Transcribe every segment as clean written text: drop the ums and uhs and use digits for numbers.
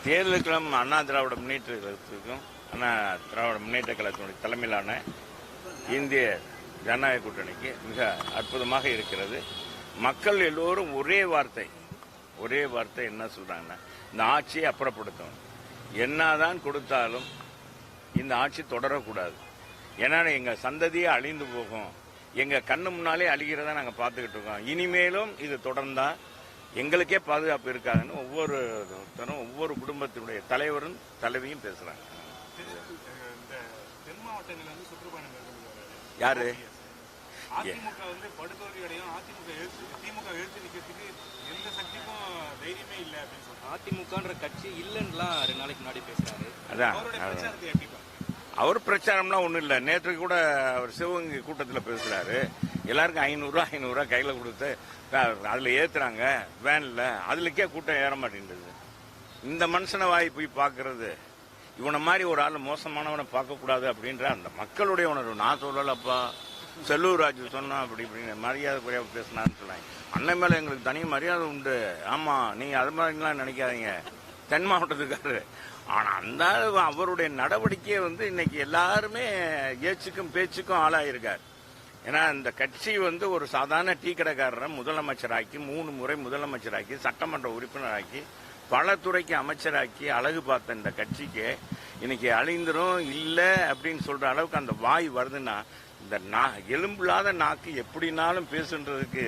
தேர்தல் களம் அண்ணா திராவிட முன்னேற்ற கழகத்துக்கும் அண்ணா திராவிட முன்னேற்ற கழகத்தினுடைய தலைமையிலான இந்திய ஜனநாயக கூட்டணிக்கு மிக அற்புதமாக இருக்கிறது. மக்கள் எல்லோரும் ஒரே வார்த்தை என்ன சொல்றாங்கன்னா, இந்த ஆட்சியை அப்புறப்படுத்தணும். என்னதான் கொடுத்தாலும் இந்த ஆட்சி தொடரக்கூடாது. ஏன்னா எங்க சந்ததியே அழிந்து போகும், எங்க கண்ணு முன்னாலே அழிகிறதா நாங்க பார்த்துக்கிட்டு இருக்கோம். இனிமேலும் இது தொடர்ந்தா எங்களுக்கே பாதுகாப்பு இருக்காதுன்னு ஒவ்வொரு குடும்பத்தினுடைய தலைவரும் தலைவியும் பேசுறாங்க. யாரு அதிமுக படுதோல்வி அடையும், திமுக எழுத்து நிக்கிறதுக்கு எந்த சக்திக்கும் தைரியமே இல்லை அப்படின்னு சொல்றாங்க. அதிமுகன்ற கட்சி இல்லைன்னா 2 நாளைக்கு முன்னாடி பேசுறாரு. அதான் அவர் பிரச்சாரம்லாம் ஒன்றும் இல்லை. நேற்று கூட அவர் சிவகங்கை கூட்டத்தில் பேசுறாரு. எல்லாருக்கும் 500 கையில் கொடுத்து அதில் ஏற்றுறாங்க வேனில், அதுலக்கே கூட்டம் ஏற மாட்டேங்குது. இந்த மனுஷனை வாய் போய் பார்க்கறது, இவனை மாதிரி ஒரு ஆள் மோசமானவனை பார்க்கக்கூடாது அப்படின்ற அந்த மக்களுடைய உணர்வு. நான் சொல்லலப்பா, செல்லூர் ராஜு சொன்னா அப்படி இப்படின்னு மரியாதை குறையா பேசினான்னு சொன்னாங்க. அண்ணன் மேலே எங்களுக்கு தனி மரியாதை உண்டு. ஆமாம், நீங்கள் அது மாதிரிலாம் நினைக்காதீங்க, தென் மாவட்டத்துக்காரு. ஆனால் அந்த அவருடைய நடவடிக்கையை இன்னைக்கு எல்லாருமே ஏச்சுக்கும் பேச்சுக்கும் ஆளாயிருக்கார். ஏன்னா இந்த கட்சி ஒரு சாதாரண டீ கடைக்காரரை முதலமைச்சராக்கி 3 முறை முதலமைச்சராக்கி சட்டமன்ற உறுப்பினராக்கி பல துறைக்கு அமைச்சராக்கி அழகு பார்த்த இந்த கட்சிக்கு இன்னைக்கு அழிந்துரும் இல்லை அப்படின்னு சொல்ற அளவுக்கு அந்த வாய் வருதுன்னா, இந்த எலும்பில்லாத நாக்கு எப்படினாலும் பேசுன்றதுக்கு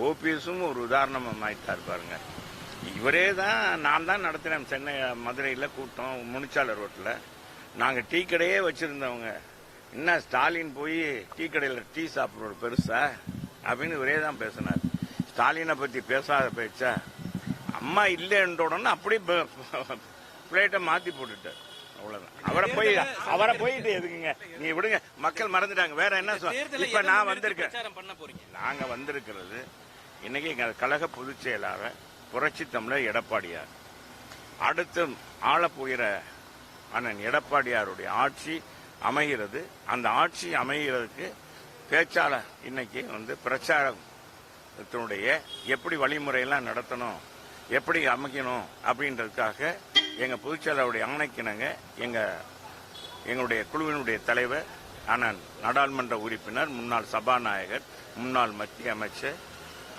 ஓபிஎஸும் ஒரு உதாரணம் ஆயிட்டார் பாருங்க. இவரே தான், நான் தான் நடத்தினேன் சென்னை மதுரையில் கூட்டம் முனிச்சாலை ரோட்டில். நாங்கள் டீ கடையே வச்சுருந்தவங்க, என்ன ஸ்டாலின் போய் டீ கடையில் டீ சாப்பிட்ற பெருசா அப்படின்னு இவரே தான் பேசினார். ஸ்டாலினை பற்றி பேசாத பேச்சா, அம்மா இல்லைன்ற உடனே அப்படியே பிளேட்டை மாற்றி போட்டுட்டார். அவ்வளவுதான். அவரை போயிட்டு எதுக்குங்க, நீ விடுங்க, மக்கள் மறந்துட்டாங்க. வேற என்ன இப்ப நான் வந்திருக்கேன், நாங்க வந்திருக்கிறது இன்னைக்கு எங்க கழக பொதுச் செயலாளர் புரட்சி தமிழர் எடப்பாடியார், அடுத்து ஆளப்போகிற அண்ணன் எடப்பாடியாருடைய ஆட்சி அமைகிறது. அந்த ஆட்சி அமைகிறதுக்கு பேச்சாளர் இன்னைக்கு பிரச்சாரத்தினுடைய எப்படி வழிமுறையெல்லாம் நடத்தணும், எப்படி அமைக்கணும் அப்படின்றதுக்காக எங்க பொதுச்செயலாளருடைய ஆணைக்கிணங்க எங்களுடைய குழுவினுடைய தலைவர் அண்ணன் நாடாளுமன்ற உறுப்பினர், முன்னாள் சபாநாயகர், முன்னாள் மத்திய அமைச்சர்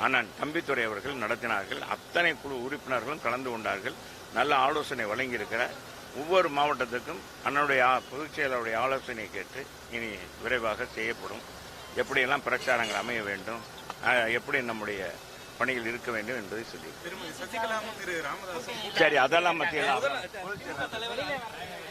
அண்ணன் தம்பித்துறை அவர்கள் நடத்தினார்கள். அத்தனை குழு உறுப்பினர்களும் கலந்து கொண்டார்கள். நல்ல ஆலோசனை வழங்கியிருக்கிறார். ஒவ்வொரு மாவட்டத்துக்கும் அண்ணனுடைய பொதுச் செயலாளருடைய ஆலோசனை கேட்டு இனி விரைவாக செய்யப்படும். எப்படியெல்லாம் பிரச்சாரங்கள் அமைய வேண்டும், எப்படி நம்முடைய பணிகள் இருக்க வேண்டும் என்பதை சொல்லி, சரி அதெல்லாம் மத்திய